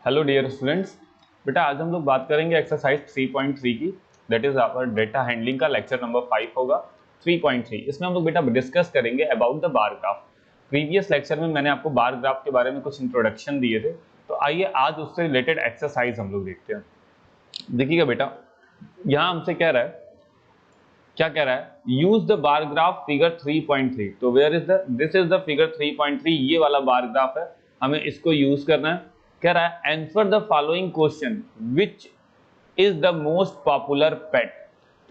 Hello dear students. बेटा आज हम लोग बात करेंगे एक्सरसाइज 3.3 की, that is our data handling का लेक्चर नंबर 5 होगा 3.3। इसमें हम लोग बेटा डिस्कस करेंगे about the bar graph. Previous lecture में मैंने आपको बार ग्राफ के बारे में कुछ इंट्रोडक्शन दिए थे, तो आइए आज उससे रिलेटेड एक्सरसाइज हम लोग देखते हैं। देखिएगा बेटा, यहाँ हमसे कह रहा है, क्या कह रहा है, use the bar graph figure 3.3। तो where is the, this is the figure 3.3, ये वाला बार ग्राफ है, हमें इसको यूज करना है। कह रहा है answer the following question which is the most popular pet.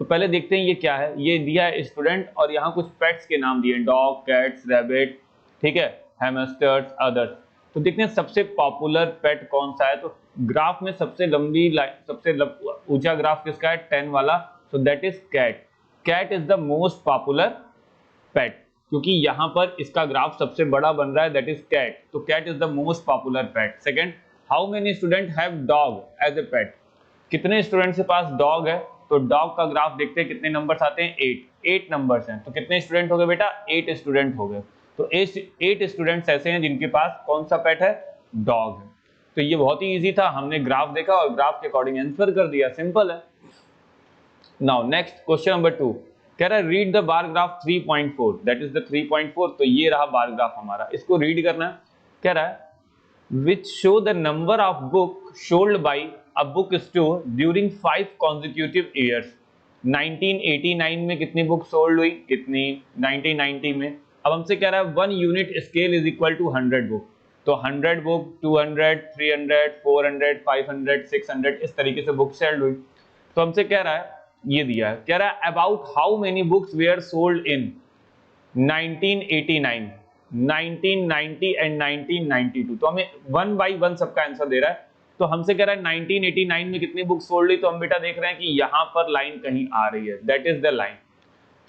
तो पहले देखते हैं ये क्या है। ये दिया है स्टूडेंट और यहाँ कुछ पेट्स के नाम दिए, डॉग, कैट्स, रैबिट, ठीक है, हैमस्टर्स, अदर्स। तो देखते हैं सबसे पॉपुलर पेट कौन सा है। तो ग्राफ में सबसे लंबी लाइन, सबसे ऊंचा ग्राफ किसका है, 10 वाला, so that is cat. Cat is the most popular pet, क्योंकि यहाँ पर इसका ग्राफ सबसे बड़ा बन रहा है, दैट इज कैट। तो cat is the most popular pet. Second, how many student have dog as a pet. कितने स्टूडेंट्स के पास डॉग है। तो डॉग का ग्राफ देखते हैं कितने नंबर्स आते हैं, 8 नंबर्स हैं। तो कितने स्टूडेंट हो गए बेटा, 8 स्टूडेंट हो गए। तो 8 स्टूडेंट्स ऐसे हैं जिनके पास कौन सा पेट है, डॉग है। तो ये बहुत ही इजी था, हमने ग्राफ देखा और ग्राफ के अकॉर्डिंग आंसर कर दिया, सिंपल है। नाउ नेक्स्ट क्वेश्चन नंबर 2, कह रहा है read the bar graph 3.4, that is the 3.4। तो ये रहा बार ग्राफ हमारा, इसको रीड करना है। कह रहा है which show the number of book sold by a book store during 5 consecutive years. 1989 में कितनी बुक सोल्ड हुई, कितनी 1990 में। अब हमसे कह रहा है 1 unit scale is equal to 100 book. तो 100 बुक, 200, 300, 400, 500, 600, इस तरीके से बुक सेल्ड हुई। तो हमसे कह रहा है, ये दिया है, कह रहा है about how many books were sold in 1989, 1990 and 1992। तो हमें 1 by 1 सबका आंसर दे रहा है। तो हमसे कह रहा है 1989 में कितनी बुक सोल्ड हुई। तो हम बेटा देख रहे हैं कि यहां पर लाइन कहीं आ रही है, दैट इज द लाइन।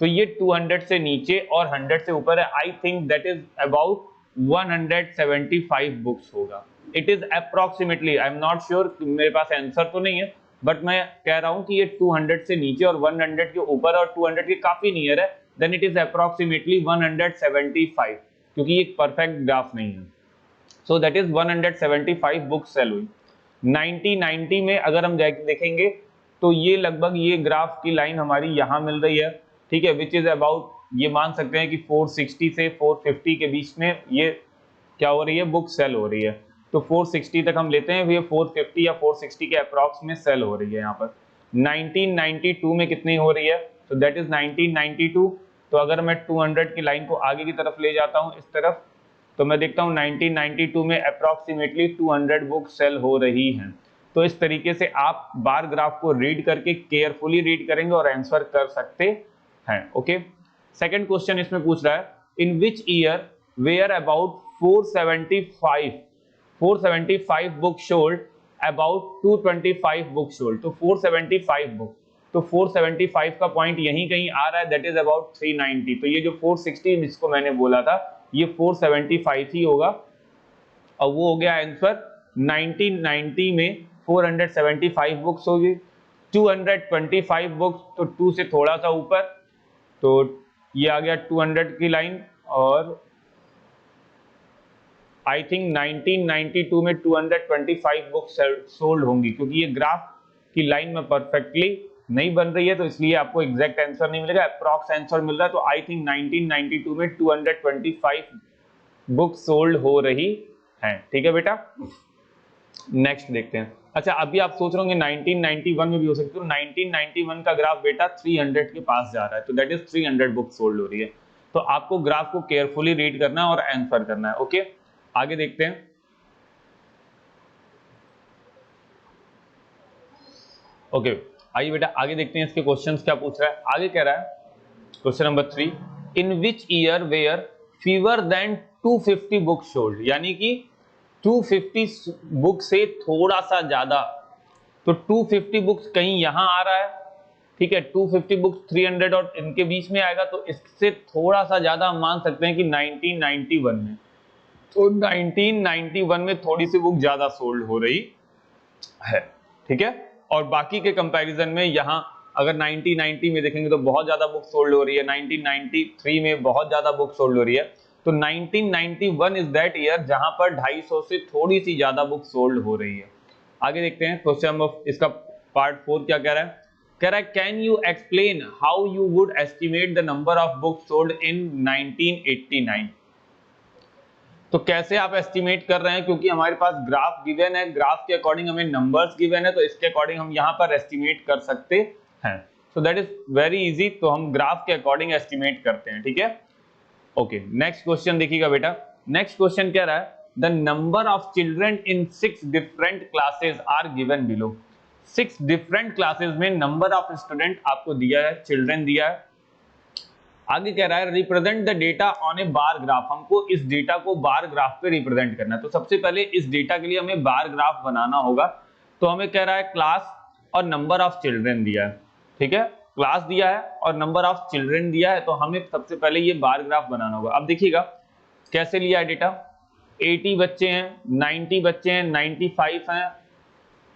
तो ये 200 से नीचे और 100 से ऊपर है। I think that is about 175 books होगा। It is approximately, I am not sure, मेरे पास आंसर तो नहीं है, बट मैं कह रहा हूं कि ये 200 से नीचे और 100 के ऊपर और 200 के काफी नियर है, देन इट इज अप्रोक्सीमेटली 175, क्योंकि ये परफेक्ट ग्राफ नहीं है। So that is 175 book sale हुई। 1990 में अगर हम देखेंगे तो ये लगभग ये ग्राफ की लाइन हमारी यहां मिल रही है, ठीक है, विच इज अबाउट, ये मान सकते हैं कि 460 से 450 के बीच में ये क्या हो रही है, बुक सेल हो रही है। तो 460 तक हम लेते हैं, ये 450 या 460 के अप्रॉक्स में सेल हो रही है यहाँ पर। 1992 में कितनी हो रही है, तो दैट इज 1992। तो अगर मैं 200 की लाइन को आगे की तरफ ले जाता हूँ इस तरफ, तो मैं देखता हूँ 1992 में अप्रॉक्सीमेटली 200 बुक सेल हो रही हैं। तो इस तरीके से आप बार ग्राफ को रीड करके केयरफुली रीड करेंगे और आंसर कर सकते हैं। ओके, सेकंड क्वेश्चन इसमें पूछ रहा है in which year were about 475 book sold about 225 book sold. तो 475 बुक, तो 475 का पॉइंट यहीं कहीं आ रहा है, दैट इज अबाउट 390। तो ये जो 460 जिसको मैंने बोला था, ये 475 ही होगा, और वो हो गया आंसर। 1990 में 475 बुक्स होगी, 225 बुक्स, तो 2 से थोड़ा सा ऊपर, तो ये आ गया 200 की लाइन। और आई थिंक 1992 में 225 बुक्स सोल्ड होंगी, क्योंकि ये ग्राफ की लाइन में परफेक्टली नहीं बन रही है, तो इसलिए आपको एग्जैक्ट आंसर नहीं मिलेगा, अप्रॉक्स आंसर मिल रहा है। तो आई थिंक 1992 में 225 बुक सोल्ड हो रही हैं। ठीक है बेटा, नेक्स्ट देखते हैं। अच्छा, अभी आप सोच रहे होंगे 1991 में भी हो सकती है। तो 1991 का ग्राफ बेटा 300 के पास जा रहा है, तो दैट इज 300 बुक सोल्ड हो रही है। तो आपको ग्राफ को केयरफुली रीड करना है और आंसर करना है। ओके, आगे देखते हैं। ओके, आइए बेटा आगे देखते हैं इसके क्वेश्चंस क्या पूछ रहा है। आगे कह रहा है question number 3, in which year were fewer than 250 book sold. यानी कि 250 बुक से थोड़ा सा ज्यादा, तो 250 बुक्स कहीं यहां आ रहा है, ठीक है, 250 बुक्स 300 और इनके बीच में आएगा, तो इससे थोड़ा सा ज्यादा हम मान सकते हैं कि 1991 में। तो 1991 में थोड़ी सी बुक ज्यादा सोल्ड हो रही है, ठीक है। और बाकी के कंपैरिजन में यहाँ अगर 1990 में देखेंगे तो बहुत ज्यादा बुक सोल्ड हो रही है, 1993 में बहुत ज्यादा बुक सोल्ड हो रही है। तो 1991 इज दैट ईयर जहां पर 250 से थोड़ी सी ज्यादा बुक सोल्ड हो रही है। आगे देखते हैं क्वेश्चन नंबर, इसका पार्ट 4 क्या कह रहा है। कह रहा है can you explain how you would estimate the number of books sold in 1989। तो कैसे आप एस्टिमेट कर रहे हैं, क्योंकि हमारे पास ग्राफ गिवन है, ग्राफ के अकॉर्डिंग हमें नंबर्स गिवन है, तो इसके अकॉर्डिंग हम यहाँ पर एस्टिमेट कर सकते हैं। सो दैट इज वेरी इजी, तो हम ग्राफ के अकॉर्डिंग एस्टिमेट करते हैं, ठीक है। ओके, नेक्स्ट क्वेश्चन देखिएगा बेटा। नेक्स्ट क्वेश्चन क्या रहा है, the number of children in 6 different classes are given below. 6 different classes में नंबर ऑफ स्टूडेंट आपको दिया है, चिल्ड्रन दिया है। आगे कह रहा है represent the data on A bar graph, हमको इस डेटा को बार ग्राफ पे रिप्रेजेंट करना है। तो सबसे पहले इस डेटा के लिए हमें बार ग्राफ बनाना होगा। तो हमें कह रहा है क्लास और नंबर ऑफ चिल्ड्रन दिया है, ठीक है, क्लास दिया है और नंबर ऑफ चिल्ड्रन दिया है, तो हमें सबसे पहले ये बार ग्राफ बनाना होगा। अब देखिएगा कैसे लिया है डेटा, 80 बच्चे हैं, 90 बच्चे हैं, 95 हैं,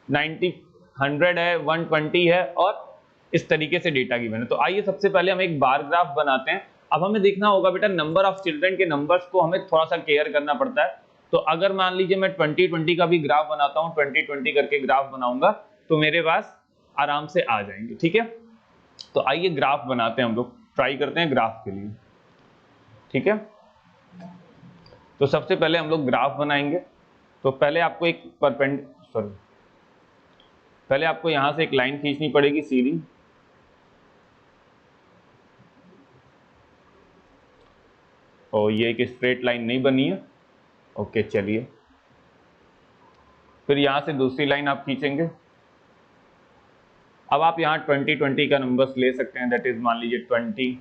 90 100 है, 120 है, और इस तरीके से डेटा गिवन है। तो आइए सबसे पहले हम एक बार ग्राफ बनाते हैं। अब हमें देखना होगा बेटा नंबर ऑफ चिल्ड्रन के नंबर्स को हमें थोड़ा सा केयर करना पड़ता है। तो अगर मान लीजिए मैं 2020 का भी ग्राफ बनाता हूँ, 2020 करके ग्राफ बनाऊंगा, तो मेरे पास आराम से आ जाएंगे, ठीक है। तो आइए ग्राफ बनाते हैं, हम लोग ट्राई करते हैं ग्राफ के लिए, ठीक है। तो सबसे पहले हम लोग ग्राफ बनाएंगे। तो पहले आपको एक पहले आपको यहां से एक लाइन खींचनी पड़ेगी सीधी, और ये एक स्ट्रेट लाइन नहीं बनी है। ओके चलिए, फिर यहां से दूसरी लाइन आप खींचेंगे। अब आप यहाँ 2020 का नंबर्स ले सकते हैं, दैट इज मान लीजिए 20,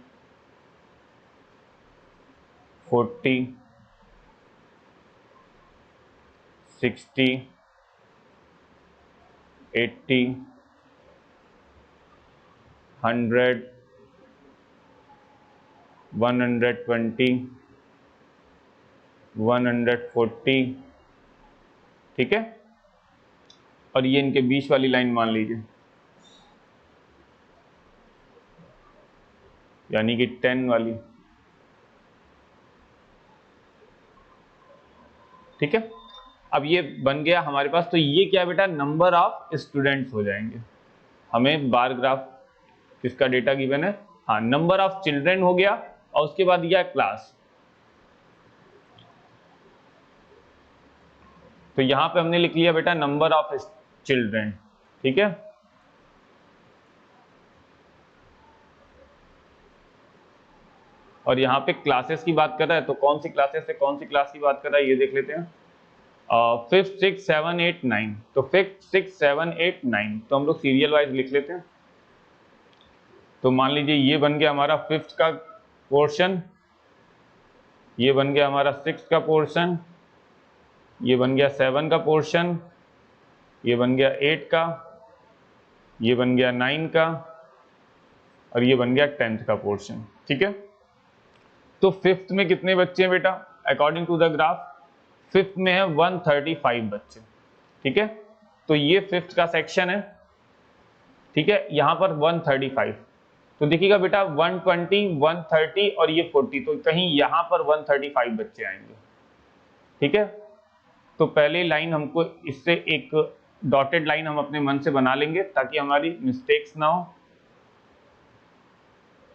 40, 60, 80, 100, 120, 140, ठीक है। और ये इनके बीच वाली लाइन मान लीजिए, यानी कि 10 वाली, ठीक है। अब ये बन गया हमारे पास। तो ये क्या बेटा, नंबर ऑफ स्टूडेंट्स हो जाएंगे। हमें बार ग्राफ किसका डेटा गिवन है, हाँ, नंबर ऑफ चिल्ड्रन हो गया, और उसके बाद दिया क्लास। तो यहां पे हमने लिख लिया बेटा नंबर ऑफ चिल्ड्रन, ठीक है। और यहाँ पे क्लासेस की बात कर रहा है, तो कौन सी क्लासेस से कौन सी क्लास की बात कर रहा है ये देख लेते हैं। 5th 6th 7 8 9, तो 5th 6th 7 8 9, तो हम लोग सीरियल वाइज लिख लेते हैं। तो मान लीजिए ये बन गया हमारा 5th का पोर्शन, ये बन गया हमारा 6th का पोर्शन, ये बन गया 7 का पोर्शन, ये बन गया 8 का, ये बन गया 9 का, और ये बन गया 10th का पोर्शन, ठीक है। तो 5th में कितने बच्चे हैं बेटा, according to the graph 5th में है 135 बच्चे, ठीक है। तो ये 5th का सेक्शन है, ठीक है, यहाँ पर 135। तो देखिएगा बेटा 120, 130 और ये 40, तो कहीं यहाँ पर 135 बच्चे आएंगे, ठीक है। तो पहले लाइन हमको इससे एक डॉटेड लाइन हम अपने मन से बना लेंगे ताकि हमारी मिस्टेक्स ना हो,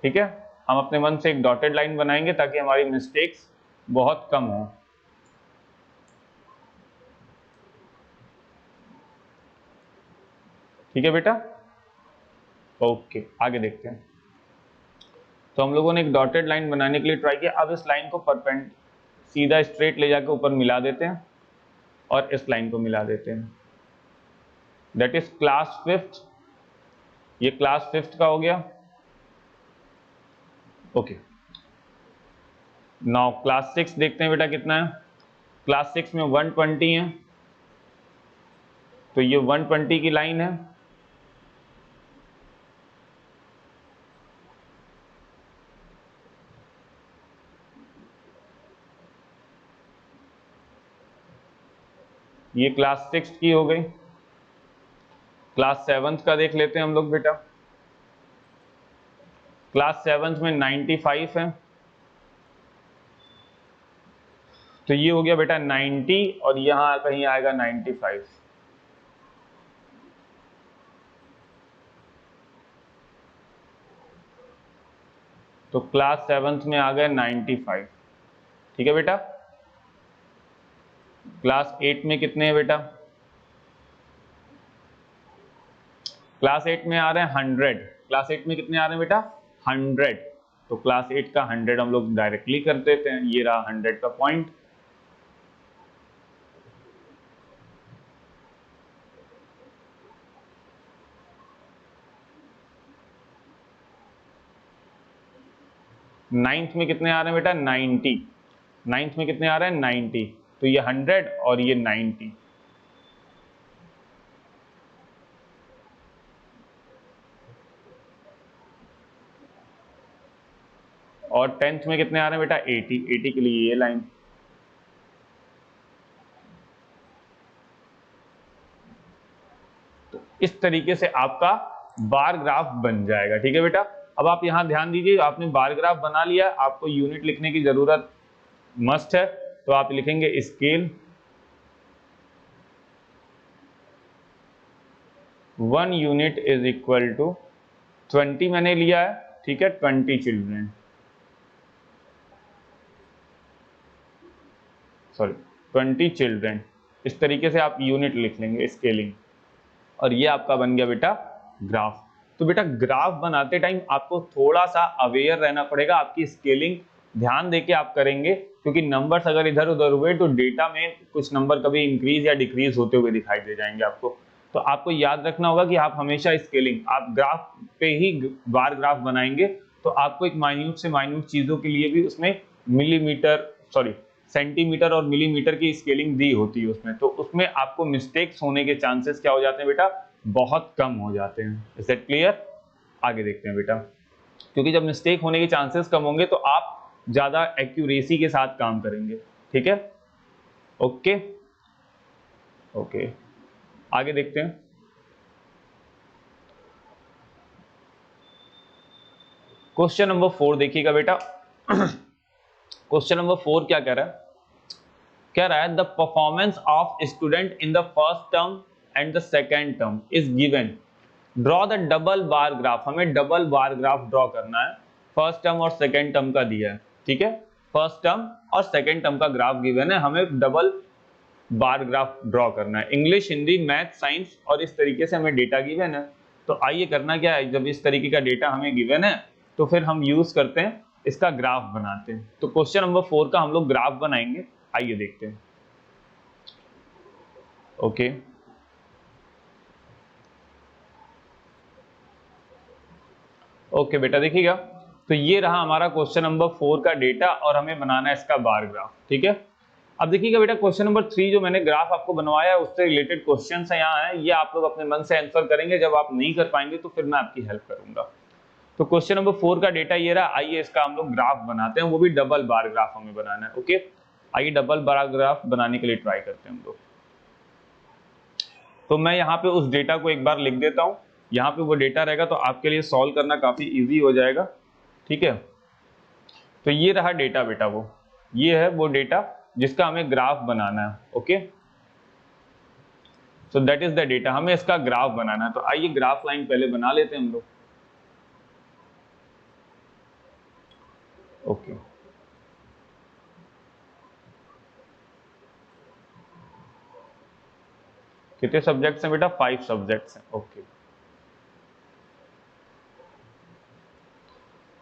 ठीक है। हम अपने मन से एक डॉटेड लाइन बनाएंगे ताकि हमारी मिस्टेक्स बहुत कम हो। ठीक है बेटा, ओके आगे देखते हैं। तो हम लोगों ने एक डॉटेड लाइन बनाने के लिए ट्राई किया। अब इस लाइन को परपेंडिकुलर सीधा स्ट्रेट ले जाकर ऊपर मिला देते हैं और इस लाइन को मिला देते हैं, दैट इज क्लास 5th। ये क्लास 5th का हो गया, ओके। नाउ क्लास 6 देखते हैं बेटा कितना है। क्लास 6 में 120 है, तो ये 120 की लाइन है। ये क्लास 6 की हो गई। क्लास 7th का देख लेते हैं हम लोग बेटा। क्लास 7th में 95 है, तो ये हो गया बेटा 90 और यहां कहीं आएगा 95। तो क्लास 7th में आ गए 95। ठीक है बेटा। क्लास 8 में कितने हैं बेटा? क्लास 8 में आ रहे हैं 100। क्लास 8 में कितने आ रहे हैं बेटा? 100। तो क्लास 8 का 100 हम लोग डायरेक्टली कर देते हैं, ये रहा 100 का पॉइंट। नाइन्थ में कितने आ रहे हैं बेटा? 90। नाइन्थ में कितने आ रहे हैं? 90। तो ये 100 और ये 90। और 10th में कितने आ रहे हैं बेटा? 80। 80 के लिए ये लाइन। तो इस तरीके से आपका बार ग्राफ बन जाएगा। ठीक है बेटा। अब आप यहां ध्यान दीजिए, आपने बार ग्राफ बना लिया, आपको यूनिट लिखने की जरूरत मस्ट है। तो आप लिखेंगे scale 1 unit is equal to 20 मैंने लिया है। ठीक है, 20 चिल्ड्रेन, सॉरी 20 चिल्ड्रेन। इस तरीके से आप यूनिट लिख लेंगे, स्केलिंग। और ये आपका बन गया बेटा ग्राफ। तो बेटा ग्राफ बनाते टाइम आपको थोड़ा सा अवेयर रहना पड़ेगा, आपकी स्केलिंग ध्यान देके आप करेंगे, क्योंकि नंबर्स अगर इधर उधर हुए तो डेटा में कुछ नंबर कभी इंक्रीज या डिक्रीज होते हुए दिखाई दे जाएंगे आपको। तो आपको याद रखना होगा कि आप हमेशा स्केलिंग, आप ग्राफ पे ही बार ग्राफ बनाएंगे तो आपको एक माइन्यूट से माइन्यूट चीजों के लिए भी उसमें मिलीमीटर, सॉरी सेंटीमीटर और मिलीमीटर की स्केलिंग दी होती है उसमें, तो उसमें आपको मिस्टेक्स होने के चांसेस क्या हो जाते हैं बेटा? बहुत कम हो जाते हैं। Is that clear? आगे देखते हैं बेटा। क्योंकि जब मिस्टेक होने के चांसेस कम होंगे तो आप ज्यादा एक्यूरेसी के साथ काम करेंगे। ठीक है, ओके ओके, आगे देखते हैं। क्वेश्चन नंबर 4 देखिएगा बेटा। क्वेश्चन नंबर 4 क्या कह रहा है? कह रहा है the performance of student in the first term and the second term is given, draw the double bar graph. हमें डबल बार ग्राफ ड्रॉ करना है, फर्स्ट टर्म और सेकेंड टर्म का दिया है। ठीक है, फर्स्ट टर्म और सेकेंड टर्म का ग्राफ गिवन है, हमें डबल बार ग्राफ ड्रॉ करना है। इंग्लिश, हिंदी, मैथ, साइंस और इस तरीके से हमें डेटा गिवन है। तो आइए करना क्या है, जब इस तरीके का डेटा हमें गिवन है तो फिर हम यूज करते हैं, इसका ग्राफ बनाते हैं। तो क्वेश्चन नंबर 4 का हम लोग ग्राफ बनाएंगे, आइए देखते हैं। ओके ओके बेटा, देखिएगा। तो ये रहा हमारा क्वेश्चन नंबर 4 का डेटा और हमें बनाना है इसका बार ग्राफ। ठीक है, अब देखिएगा बेटा, क्वेश्चन नंबर 3 जो मैंने ग्राफ आपको बनवाया है उससे रिलेटेड क्वेश्चन है यहाँ है, ये आप लोग अपने मन से आंसर करेंगे। जब आप नहीं कर पाएंगे तो फिर मैं आपकी हेल्प करूंगा। तो क्वेश्चन नंबर 4 का डेटा ये रहा, आइए इसका हम लोग ग्राफ बनाते हैं, वो भी डबल बार ग्राफ हमें बनाना है। ओके, आइए डबल बार ग्राफ बनाने के लिए ट्राई करते हैं हम लोग। तो मैं यहाँ पे उस डेटा को एक बार लिख देता हूँ, यहाँ पे वो डेटा रहेगा तो आपके लिए सॉल्व करना काफी इजी हो जाएगा। ठीक है, तो ये रहा डेटा बेटा, वो ये है वो डेटा जिसका हमें ग्राफ बनाना है। Okay, so that is the data, हमें इसका ग्राफ बनाना है। तो आइए ग्राफ लाइन पहले बना लेते हैं हम लोग। ओके, कितने सब्जेक्ट्स हैं बेटा? 5 सब्जेक्ट्स हैं। ओके,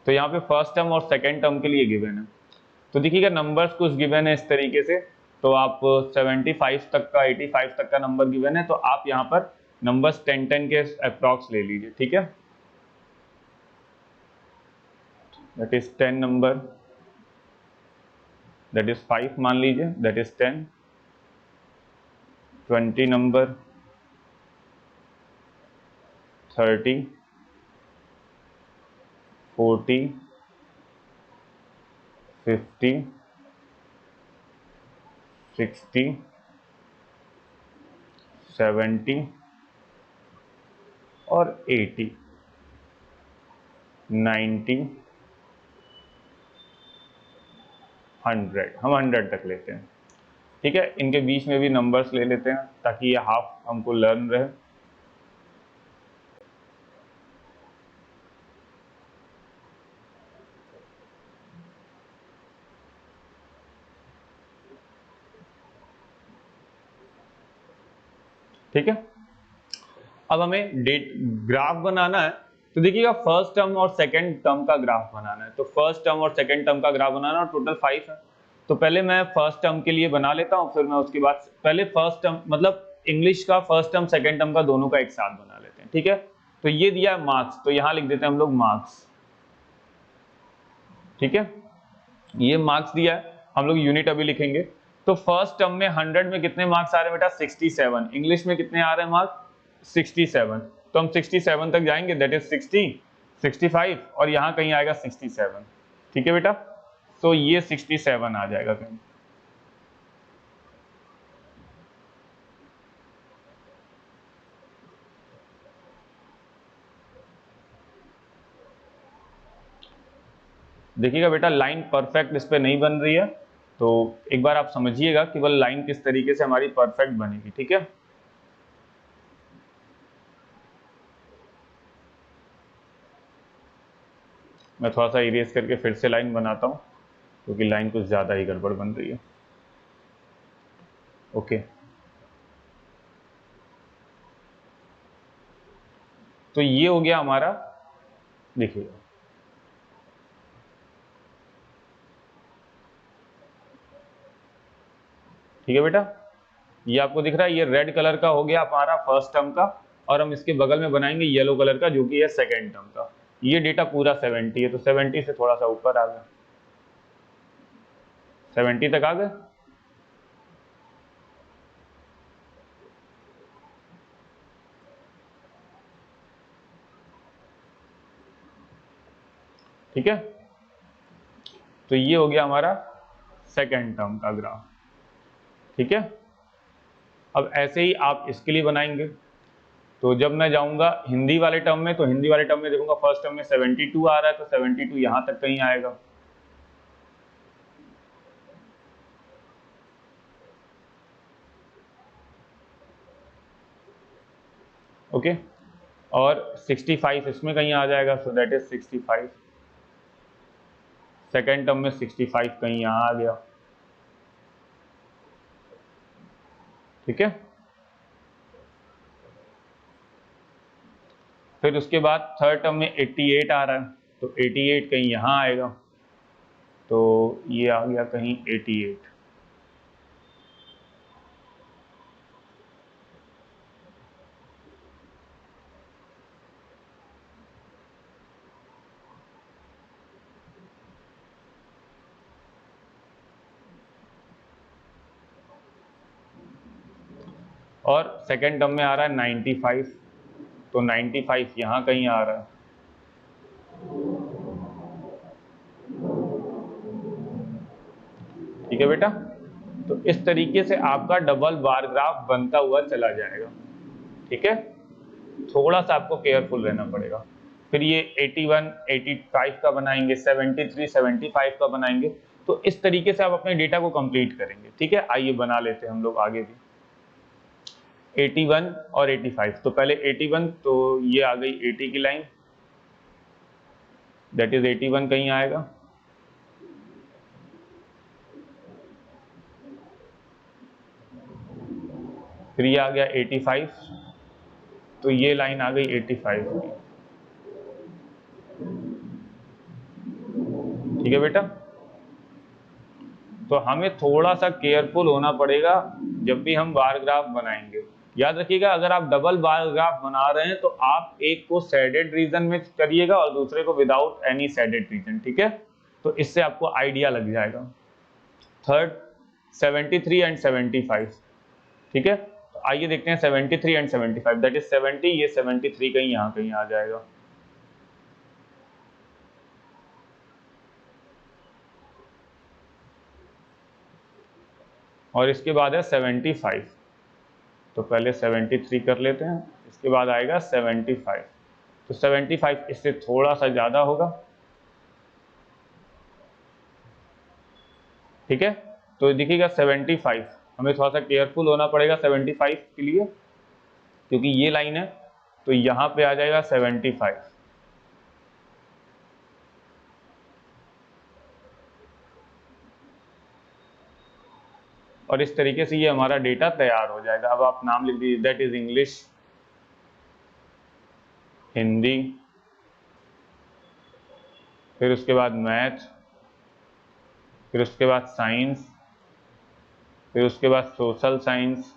तो यहाँ पे फर्स्ट टर्म और सेकेंड टर्म के लिए गिवन है। तो देखिएगा नंबर्स कुछ गिवन है इस तरीके से, तो आप 75 तक का, 85 तक का नंबर गिवन है, तो आप यहाँ पर नंबर्स 10-10 के अप्रॉक्स ले लीजिए। ठीक है, that is 10 number, that is 5 मान लीजिए, दैट इज 10, 20 नंबर, 30, 40, 50, 60, 70 और 80, 90, 100। हम 100 तक लेते हैं। ठीक है, इनके बीच में भी नंबर्स ले लेते हैं ताकि ये हाफ हमको लर्न रहे। ठीक है। अब हमें ग्राफ बनाना है, तो देखिएगा फर्स्ट टर्म और सेकंड टर्म का ग्राफ बनाना है। तो फर्स्ट टर्म और सेकंड टर्म का ग्राफ बनाना है, और टोटल 5 है। तो पहले मैं फर्स्ट टर्म के लिए बना लेता हूँ, फिर मैं उसके बाद पहले फर्स्ट टर्म मतलब इंग्लिश का फर्स्ट टर्म सेकंड टर्म का दोनों का एक साथ बना लेते हैं, ठीक है। तो ये दिया है मार्क्स, तो यहाँ लिख देते हैं हम लोग मार्क्स, ठीक है। ये मार्क्स दिया है, हम लोग यूनिट अभी लिखेंगे। तो फर्स्ट टर्म में 100 में कितने मार्क्स आ रहे हैं बेटा? 67। इंग्लिश में कितने आ रहे हैं मार्क्स? 67। तो हम 67 तक जाएंगे, दैट इज 60, 65 और यहाँ कहीं आएगा 67, ठीक है बेटा। तो ये 67 आ जाएगा कहीं। देखिएगा बेटा लाइन परफेक्ट इस पे नहीं बन रही है, तो एक बार आप समझिएगा कि वह लाइन किस तरीके से हमारी परफेक्ट बनेगी, ठीक है। मैं थोड़ा सा इरेज करके फिर से लाइन बनाता हूँ, क्योंकि लाइन कुछ ज़्यादा ही गड़बड़ बन रही है। ओके, तो ये हो गया हमारा, देखिएगा ठीक है बेटा। ये आपको दिख रहा है, ये रेड कलर का हो गया हमारा फर्स्ट टर्म का, और हम इसके बगल में बनाएंगे येलो कलर का, जो कि है सेकेंड टर्म का। ये डेटा पूरा 70 है, तो 70 से थोड़ा सा ऊपर आ गया, 70 तक आ गए। ठीक है, तो ये हो गया हमारा सेकेंड टर्म का ग्राफ, ठीक है। अब ऐसे ही आप इसके लिए बनाएंगे। तो जब मैं जाऊंगा हिंदी वाले टर्म में, तो हिंदी वाले टर्म में देखूंगा फर्स्ट टर्म में 72 आ रहा है, तो 72 यहां तक कहीं आएगा, ओके। और 65 इसमें कहीं आ जाएगा, सो दैट इज 65। सेकेंड टर्म में 65 कहीं यहाँ आ गया, ठीक है। फिर उसके बाद थर्ड टर्म में 88 आ रहा है, तो 88 कहीं यहाँ आएगा, तो ये आ गया कहीं 88। और सेकेंड टर्म में आ रहा है 95, तो 95 यहाँ कहीं आ रहा है, ठीक है बेटा। तो इस तरीके से आपका डबल बार ग्राफ बनता हुआ चला जाएगा, ठीक है। थोड़ा सा आपको केयरफुल रहना पड़ेगा। फिर ये 81, 85 का बनाएंगे, 73, 75 का बनाएंगे। तो इस तरीके से आप अपने डेटा को कंप्लीट करेंगे, ठीक है। आइए बना लेते हैं हम लोग आगे भी। 81 और 85, तो पहले 81, तो ये आ गई 80 की लाइन, दैट इज 81 कहीं आएगा। फिर ये आ गया 85, तो ये लाइन आ गई 85 की, ठीक है बेटा। तो हमें थोड़ा सा केयरफुल होना पड़ेगा जब भी हम बार ग्राफ बनाएंगे। याद रखिएगा, अगर आप डबल बार ग्राफ बना रहे हैं, तो आप एक को शेडेड रीजन में करिएगा और दूसरे को विदाउट एनी शेडेड रीजन, ठीक है। तो इससे आपको आइडिया लग जाएगा। थर्ड 73 एंड 75, ठीक है। तो आइए देखते हैं 73 एंड 75, दैट इज 70, ये 73 कहीं यहाँ कहीं आ जाएगा, और इसके बाद है 75। तो पहले 73 कर लेते हैं, इसके बाद आएगा 75। तो 75 इससे थोड़ा सा ज़्यादा होगा, ठीक है। तो देखिएगा 75, हमें थोड़ा सा केयरफुल होना पड़ेगा 75 के लिए, क्योंकि ये लाइन है, तो यहाँ पे आ जाएगा 75। और इस तरीके से ये हमारा डेटा तैयार हो जाएगा। अब आप नाम लिख दीजिए, दैट इज इंग्लिश, हिंदी, फिर उसके बाद मैथ, फिर उसके बाद साइंस, फिर उसके बाद सोशल साइंस।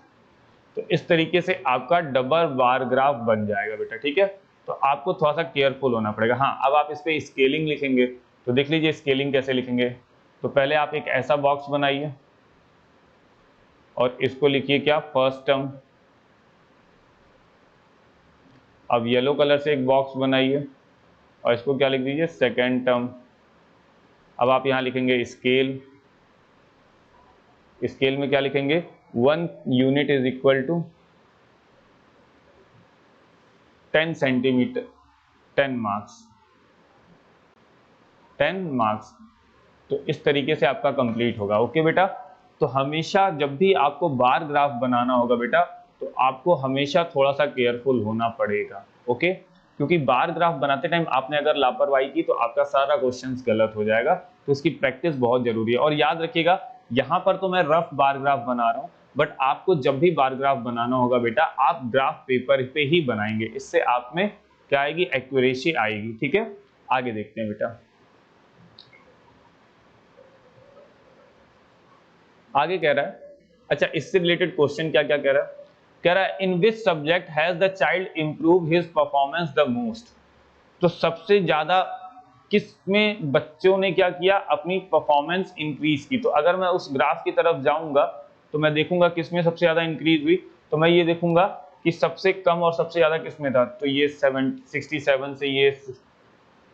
तो इस तरीके से आपका डबल बार ग्राफ बन जाएगा बेटा, ठीक है। तो आपको थोड़ा सा केयरफुल होना पड़ेगा। हाँ, अब आप इस पे स्केलिंग लिखेंगे तो देख लीजिए स्केलिंग कैसे लिखेंगे। तो पहले आप एक ऐसा बॉक्स बनाइए और इसको लिखिए क्या, फर्स्ट टर्म। अब येलो कलर से एक बॉक्स बनाइए और इसको क्या लिख दीजिए, सेकेंड टर्म। अब आप यहाँ लिखेंगे स्केल। स्केल में क्या लिखेंगे, 1 unit is equal to 10 centimetre, 10 marks, 10 marks. तो इस तरीके से आपका कंप्लीट होगा। ओके बेटा, तो हमेशा जब भी आपको बार ग्राफ बनाना होगा बेटा, तो आपको हमेशा थोड़ा सा केयरफुल होना पड़ेगा। ओके, क्योंकि बार ग्राफ बनाते टाइम आपने अगर लापरवाही की तो आपका सारा क्वेश्चंस गलत हो जाएगा। तो इसकी प्रैक्टिस बहुत जरूरी है। और याद रखिएगा, यहाँ पर तो मैं रफ बार ग्राफ बना रहा हूँ, बट आपको जब भी बार ग्राफ बनाना होगा बेटा, आप ग्राफ पेपर पे ही बनाएंगे। इससे आप में क्या आएगी, एक्यूरेसी आएगी। ठीक है, आगे देखते हैं बेटा। आगे कह रहा है, अच्छा इससे रिलेटेड क्वेश्चन क्या क्या कह रहा है, कह रहा है in which subject has the child improve his performance the most. तो सबसे ज्यादा किस में बच्चों ने क्या किया, अपनी परफॉर्मेंस इंक्रीज की। तो अगर मैं उस ग्राफ की तरफ जाऊंगा तो मैं देखूंगा किस में सबसे ज्यादा इंक्रीज हुई। तो मैं ये देखूंगा कि सबसे कम और सबसे ज्यादा किस में था। तो ये 67 से ये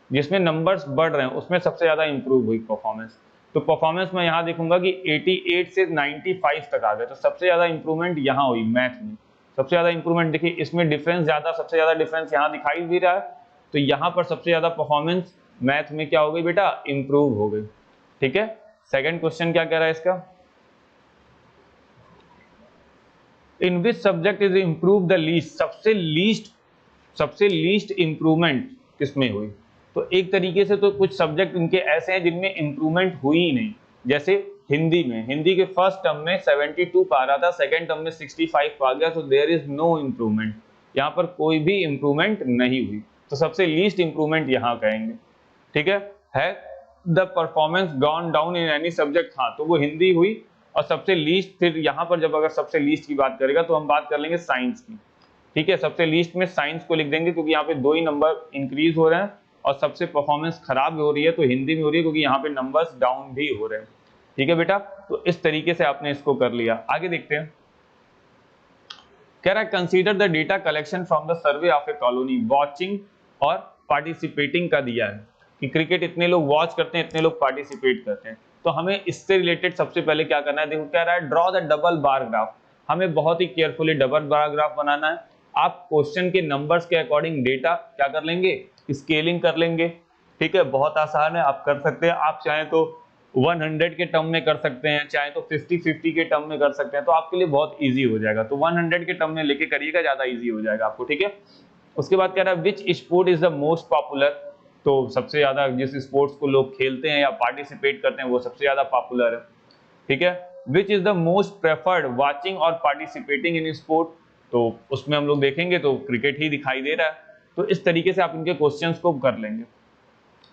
जिसमें नंबर्स बढ़ रहे हैं उसमें सबसे ज्यादा इंप्रूव हुई परफॉर्मेंस। तो परफॉर्मेंस मैं यहाँ देखूंगा कि 88 से 95 तक आ गए। तो सबसे ज्यादा इंप्रूवमेंट यहाँ हुई मैथ में। सबसे ज्यादा इंप्रूवमेंट देखिए, इसमें डिफरेंस ज्यादा, सबसे ज्यादा डिफरेंस यहाँ दिखाई भी रहा है। तो यहाँ पर सबसे ज्यादा परफॉर्मेंस मैथ में क्या हो गई बेटा, इंप्रूव हो गई। ठीक है, सेकंड क्वेश्चन क्या कह रहा है इसका, in which subject is improve the least. सबसे लीस्ट इंप्रूवमेंट किसमें हुई। तो एक तरीके से तो कुछ सब्जेक्ट इनके ऐसे हैं जिनमें इंप्रूवमेंट हुई ही नहीं। जैसे हिंदी में, हिंदी के फर्स्ट टर्म में 72 पा रहा था, सेकंड टर्म में 65 पा गया। तो देयर इज नो इंप्रूवमेंट, यहाँ पर कोई भी इंप्रूवमेंट नहीं हुई। तो सबसे लीस्ट इंप्रूवमेंट यहाँ कहेंगे। ठीक है the performance gone down in any subject, हाँ तो वो हिंदी हुई। और सबसे लीस्ट, फिर यहाँ पर जब अगर सबसे लीस्ट की बात करेगा तो हम बात कर लेंगे साइंस की। ठीक है, सबसे लीस्ट में साइंस को लिख देंगे क्योंकि यहाँ पे 2 ही नंबर इंक्रीज हो रहे हैं। और सबसे परफॉर्मेंस खराब हो रही है तो हिंदी में हो रही है क्योंकि यहाँ पे नंबर्स डाउन भी हो रहे हैं। ठीक है बेटा, तो इस तरीके से आपने इसको कर लिया। आगे देखते हैं, कह रहा है consider the data collection from the survey of A colony watching और पार्टिसिपेटिंग का दिया है कि क्रिकेट इतने लोग वॉच करते हैं, इतने लोग पार्टिसिपेट करते हैं। तो हमें इससे रिलेटेड सबसे पहले क्या करना है, देखो कह रहा है draw the double bar graph. हमें बहुत ही केयरफुली डबल बार ग्राफ बनाना है। आप क्वेश्चन के नंबर्स के अकॉर्डिंग डेटा क्या कर लेंगे, स्केलिंग कर लेंगे। ठीक है, बहुत आसान है, आप कर सकते हैं। आप चाहें तो 100 के टर्म में कर सकते हैं, चाहे तो 50-50 के टर्म में कर सकते हैं। तो आपके लिए बहुत इजी हो जाएगा। तो 100 के टर्म में लेके करिएगा, ज्यादा इजी हो जाएगा आपको। ठीक है, उसके बाद कह रहा है which sport is the most popular. तो सबसे ज्यादा जिस स्पोर्ट्स को लोग खेलते हैं या पार्टिसिपेट करते हैं वो सबसे ज्यादा पॉपुलर है। ठीक है, विच is the most preferred watching और पार्टिसिपेटिंग इन स्पोर्ट। तो उसमें हम लोग देखेंगे तो क्रिकेट ही दिखाई दे रहा है। तो इस तरीके से आप इनके क्वेश्चंस को कर लेंगे।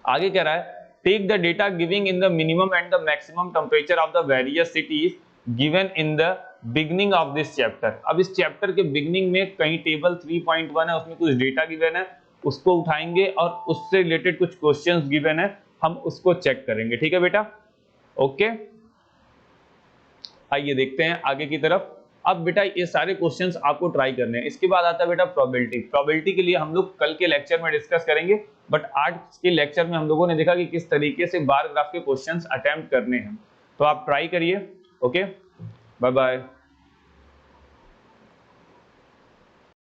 आगे कह रहा है take the data giving in the minimum and the maximum temperature of the various cities given in the beginning of this chapter. अब इस चैप्टर के बिगनिंग में कहीं टेबल 3.1 है, उसमें कुछ डेटा गिवन है, उसको उठाएंगे और उससे रिलेटेड कुछ क्वेश्चंस गिवन है, हम उसको चेक करेंगे। ठीक है बेटा, ओके। आइए देखते हैं आगे की तरफ। अब बेटा ये सारे क्वेश्चंस आपको ट्राई करने हैं। इसके बाद आता है बेटा प्रोबेबिलिटी। प्रोबेबिलिटी के लिए हम लोग कल के लेक्चर में डिस्कस करेंगे, बट आज के लेक्चर में हम लोगों ने देखा कि किस तरीके से बार ग्राफ के क्वेश्चंस अटेम्प्ट करने हैं। तो आप ट्राई करिए। Okay, bye bye.